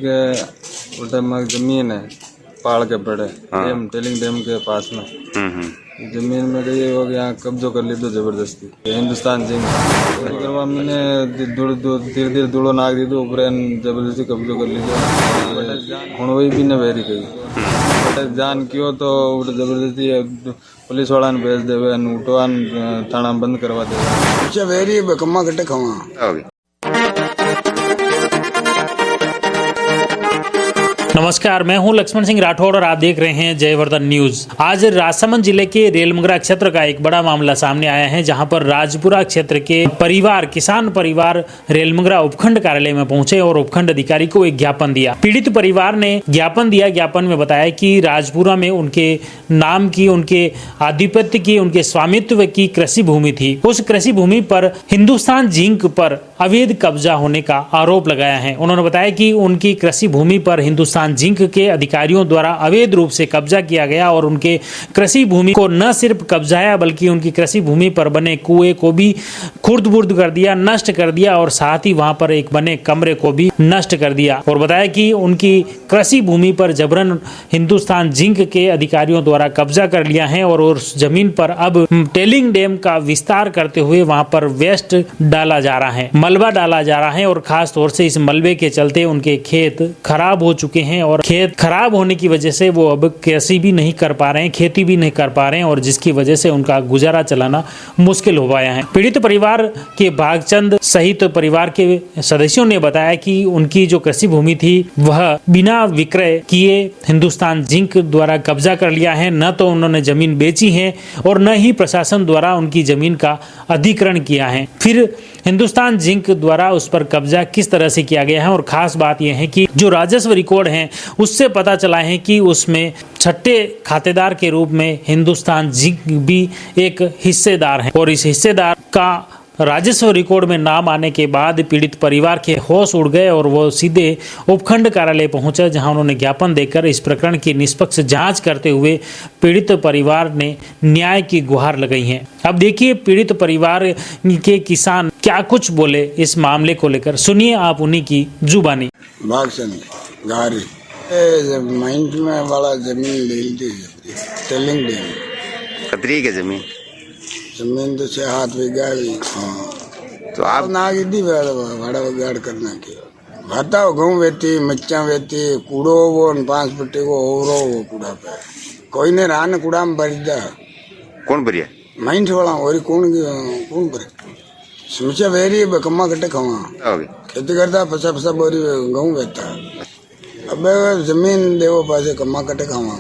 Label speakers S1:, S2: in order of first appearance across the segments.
S1: के उल्टे में जमीन है पहाड़ के पड़े डैम टेलिंग डैम के पास में जमीन में गई हो गया कब्जो कर ली तो जबरदस्ती हिंदुस्तान सिंह करवा मैंने धीरे धीरे धूड़ो नाग दी तो ऊपर जबरदस्ती कब्जो कर ली हूँ वही भी न वेरी गई जान क्यों तो जबरदस्ती पुलिस वाला ने भेज देवे उठवान थाना बंद करवा देवे वेरी कम्मा कटे खावा।
S2: नमस्कार, मैं हूं लक्ष्मण सिंह राठौड़ और आप देख रहे हैं जयवर्धन न्यूज। आज राजसमंद जिले के रेलमंगरा क्षेत्र का एक बड़ा मामला सामने आया है, जहां पर राजपुरा क्षेत्र के किसान परिवार रेलमंगरा उपखंड कार्यालय में पहुंचे और उपखंड अधिकारी को एक ज्ञापन दिया। पीड़ित परिवार ने ज्ञापन दिया। ज्ञापन में बताया कि राजपुरा में उनके नाम की, उनके आधिपत्य की, उनके स्वामित्व की कृषि भूमि थी। उस कृषि भूमि पर हिंदुस्तान जिंक पर अवैध कब्जा होने का आरोप लगाया है। उन्होंने बताया कि उनकी कृषि भूमि पर हिंदुस्तान जिंक के अधिकारियों द्वारा अवैध रूप से कब्जा किया गया और उनके कृषि भूमि को न सिर्फ कब्जाया बल्कि उनकी कृषि भूमि पर बने कुएं को भी खुर्द-बुर्द कर दिया, नष्ट कर दिया और साथ ही वहां पर एक बने कमरे को भी नष्ट कर दिया। और बताया कि उनकी कृषि भूमि पर जबरन हिंदुस्तान जिंक के अधिकारियों द्वारा कब्जा कर लिया है और उस जमीन पर अब टेलिंग डैम का विस्तार करते हुए वहां पर वेस्ट डाला जा रहा है, मलबा डाला जा रहा है और खास तौर से इस मलबे के चलते उनके खेत खराब हो चुके हैं और खेत खराब होने की वजह से वो अब कृषि भी नहीं कर पा रहे हैं, खेती भी नहीं कर पा रहे हैं और जिसकी वजह से उनका गुजारा चलाना मुश्किल हो पाया है। पीड़ित परिवार के भागचंद सहित परिवार के सदस्यों ने बताया कि उनकी जो कृषि भूमि थी वह बिना विक्रय किए हिंदुस्तान जिंक द्वारा कब्जा कर लिया है। न तो उन्होंने जमीन बेची है और न ही प्रशासन द्वारा उनकी जमीन का अधिग्रहण किया है। फिर हिंदुस्तान जिंक द्वारा उस पर कब्जा किस तरह से किया गया है और खास बात यह है कि जो राजस्व रिकॉर्ड हैं उससे पता चला है कि उसमें छठे खातेदार के रूप में हिंदुस्तान जिंक भी एक हिस्सेदार है और इस हिस्सेदार का राजस्व रिकॉर्ड में नाम आने के बाद पीड़ित परिवार के होश उड़ गए और वो सीधे उपखंड कार्यालय पहुंचे, जहां उन्होंने ज्ञापन देकर इस प्रकरण की निष्पक्ष जांच करते हुए पीड़ित परिवार ने न्याय की गुहार लगाई है। अब देखिए पीड़ित परिवार के किसान क्या कुछ बोले इस मामले को लेकर, सुनिए आप उन्हीं की जुबानी।
S3: माइंड में वाला जमीन ले ली टेलिंग डैम
S4: कतरी के जमीन
S3: तो 6 बीघा
S4: तो आप
S3: नागी भाड़ा गाड़ करना के बताओ गेहूँ वेती मिर्चा वेती कूड़ो वो 5 पट्टे को ओरो वो कूड़ा पे कोई ने रान कूड़ा में भरी दा
S4: कौन भरिया
S3: माइंड वाला और कौन भरे समझा वेरी कम्मा कटे खावा खेती करता फसा बोरी गेहूँ वेता अब जमीन देवो पासे कम्मा कटे खावा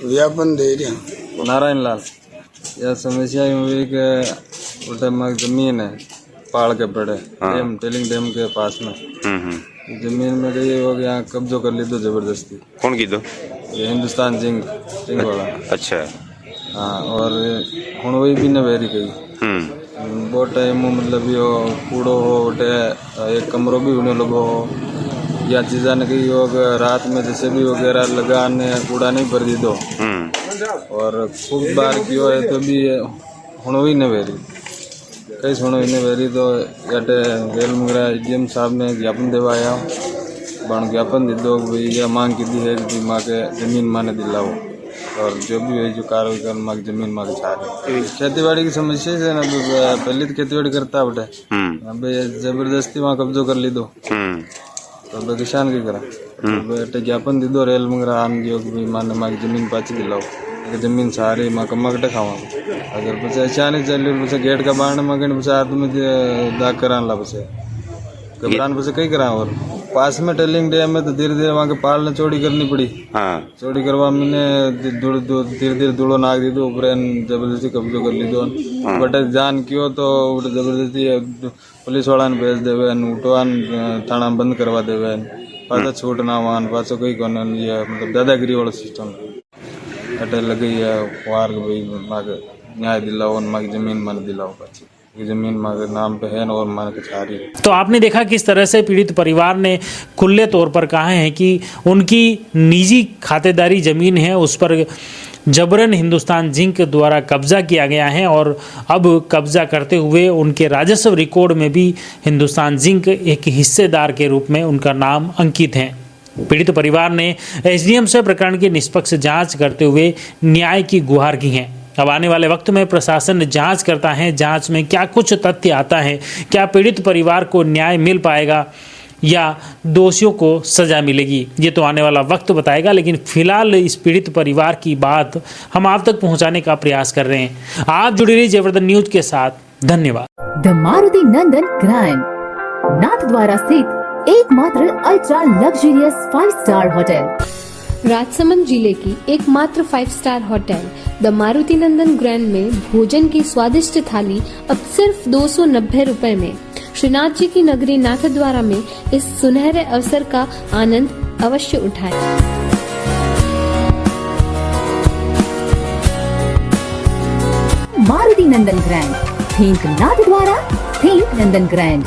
S3: व्यापन दे रहा
S1: नारायण लाल। यह समस्या हुई कि उल्टे में जमीन है पहाड़ के पड़े डैम टेलिंग डैम के पास में जमीन में गई हो गया कब्जो कर ली तो जबरदस्ती।
S4: कौन की दो
S1: ये हिंदुस्तान जिंक वाला।
S4: अच्छा
S1: हाँ, और हूँ वही भी न वेरी गई बहुत टाइम मतलब यो कूड़ो हो एक कमरों भी होने लगो हो या चीज़ा ने कही हो रात में जैसे भी वगैरह लगाने कूड़ा नहीं भर दी दो और खूब बार कियो है तो भी हूँ ही न वेरी कई सुनो ही न वेरी तो याटे रेलमंगरा डीएम साहब ने ज्ञापन देवाया बन ज्ञापन दे दो भाई यह मांग की दी है कि माँ के जमीन माने दिलाओ और जो भी है जो कार्रवाई कर माँ की जमीन माँ के चाह रही खेती बाड़ी की समस्या से ना पहले तो खेती बाड़ी करता बेटे अब जबरदस्ती वहाँ कब्जो कर ली दो तो किसान की करा बेटे ज्ञापन दे दो रेलमंगरा आन जो माने माँ की जमीन पाची दिलाओ जमीन सारी माँ कम्मा कटे खावा अगर पीछे अचानक चल पीछे गेट का बाढ़ मगन पीछे आदमी दाग करान ला पीछे घबरान पीछे कई करा और पास में टेलिंग डैम में तो धीरे धीरे वहाँ के पाल ने चौड़ी करनी पड़ी। चौड़ी करवा मैंने धीरे धीरे धूड़ो नाग दी तो ऊपर जबरदस्ती कब्जो कर ली दो बटे जान क्यों तो जबरदस्ती पुलिस वाला ने भेज देवे उठवान थाना बंद करवा देवे पाचा छूट ना वाहन पाचो कई कोने ये मतलब दादागिरी वाला सिस्टम अटे लगी है वार भाई माँ के न्याय दिलाओ माँ की जमीन मन दिलाओ पाची जमीन माँ के नाम पे है और माँ के छा रही है।
S2: तो आपने देखा किस तरह से पीड़ित परिवार ने खुले तौर पर कहा है कि उनकी निजी खातेदारी जमीन है उस पर जबरन हिंदुस्तान जिंक द्वारा कब्जा किया गया है और अब कब्जा करते हुए उनके राजस्व रिकॉर्ड में भी हिंदुस्तान जिंक एक हिस्सेदार के रूप में उनका नाम अंकित है। पीड़ित परिवार ने एसडीएम से प्रकरण की निष्पक्ष जांच करते हुए न्याय की गुहार की है। अब आने वाले वक्त में प्रशासन जांच करता है, जांच में क्या कुछ तथ्य आता है, क्या पीड़ित परिवार को न्याय मिल पाएगा या दोषियों को सजा मिलेगी, ये तो आने वाला वक्त बताएगा। लेकिन फिलहाल इस पीड़ित परिवार की बात हम आप तक पहुंचाने का प्रयास कर रहे हैं। आप जुड़े रहिए जयवर्धन न्यूज के साथ। धन्यवाद।
S5: The Maruti Nandan grand, Nathdwara स्थित एकमात्र ultra luxurious 5 star hotel.
S6: Rajsamand जिले की एकमात्र 5 star hotel the Maruti Nandan grand में भोजन की स्वादिष्ट थाली अब सिर्फ 290 रुपए में। श्रीनाथ जी की नगरी नाथद्वारा में इस सुनहरे अवसर का आनंद अवश्य उठाएं।
S5: मारुति नंदन ग्रैंड, थिंक नाथद्वारा, थिंक नंदन ग्रैंड।